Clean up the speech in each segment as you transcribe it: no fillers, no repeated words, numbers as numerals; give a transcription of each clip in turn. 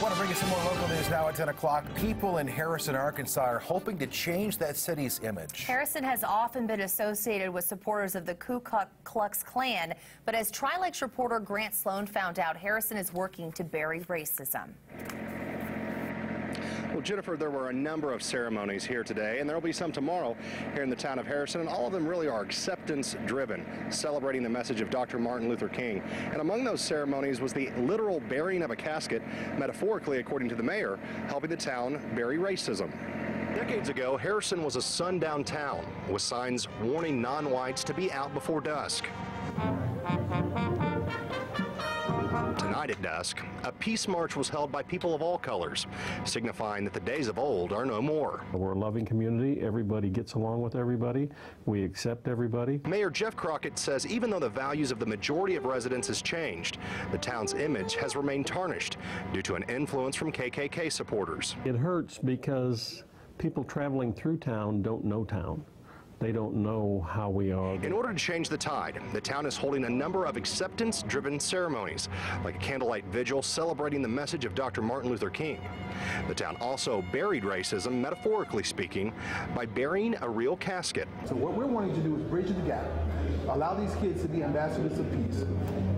Want to bring you some more local news now at 10 o'clock. People in Harrison, Arkansas are hoping to change that city's image. Harrison has often been associated with supporters of the Ku Klux Klan, but as Tri-Lakes reporter Grant Sloan found out, Harrison is working to bury racism. Well, Jennifer, there were a number of ceremonies here today, and there will be some tomorrow here in the town of Harrison, and all of them really are acceptance-driven, celebrating the message of Dr. Martin Luther King. And among those ceremonies was the literal burying of a casket, metaphorically, according to the mayor, helping the town bury racism. Decades ago, Harrison was a sundown town with signs warning non-whites to be out before dusk. Tonight at dusk, a peace march was held by people of all colors, signifying that the days of old are no more. We're a loving community. Everybody gets along with everybody. We accept everybody. Mayor Jeff Crockett says even though the values of the majority of residents has changed, the town's image has remained tarnished due to an influence from KKK supporters. It hurts because people traveling through town don't know town. They don't know how we are. In order to change the tide, the town is holding a number of acceptance-driven ceremonies, like a candlelight vigil celebrating the message of Dr. Martin Luther King. The town also buried racism, metaphorically speaking, by burying a real casket. So what we're wanting to do is bridge the gap, allow these kids to be ambassadors of peace,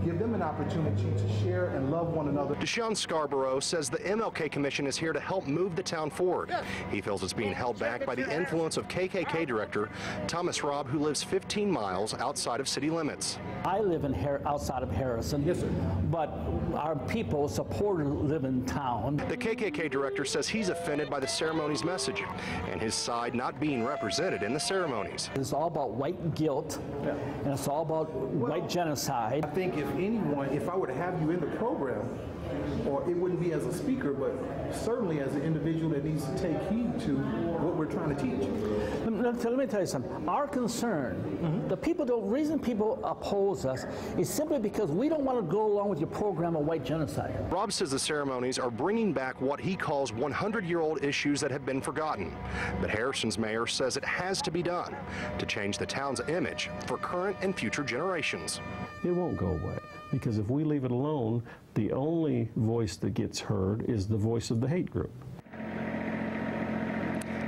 give them an opportunity to share and love one another. Deshaun Scarborough says the MLK Commission is here to help move the town forward. He feels it's being held back by the influence of KKK director Thomas Robb, who lives 15 miles outside of city limits. I live outside of Harrison. Yes, sir. But our people, supporters, live in town. The KKK director says he's offended by the ceremony's messaging and his side not being represented in the ceremonies. It's all about white guilt, and it's all about white genocide. I think if I were to have you in the program, or it wouldn't be as a speaker, but certainly as an individual that needs to take heed to what we're trying to teach. Let me tell you something. Our concern, the reason people oppose us is simply because we don't want to go along with your program of white genocide. Robb says the ceremonies are bringing back what he calls 100-year-old issues that have been forgotten. But Harrison's mayor says it has to be done to change the town's image for current and future generations. It won't go away, because if we leave it alone, the only voice that gets heard is the voice of the hate group.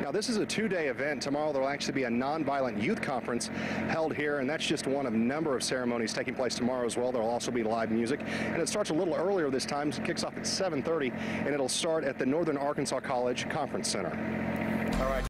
Now, this is a two-day event. Tomorrow there will actually be a nonviolent youth conference held here, and that's just one of a number of ceremonies taking place tomorrow as well. There will also be live music, and it starts a little earlier this time. It kicks off at 7:30, and it'll start at the Northern Arkansas College Conference Center. All right.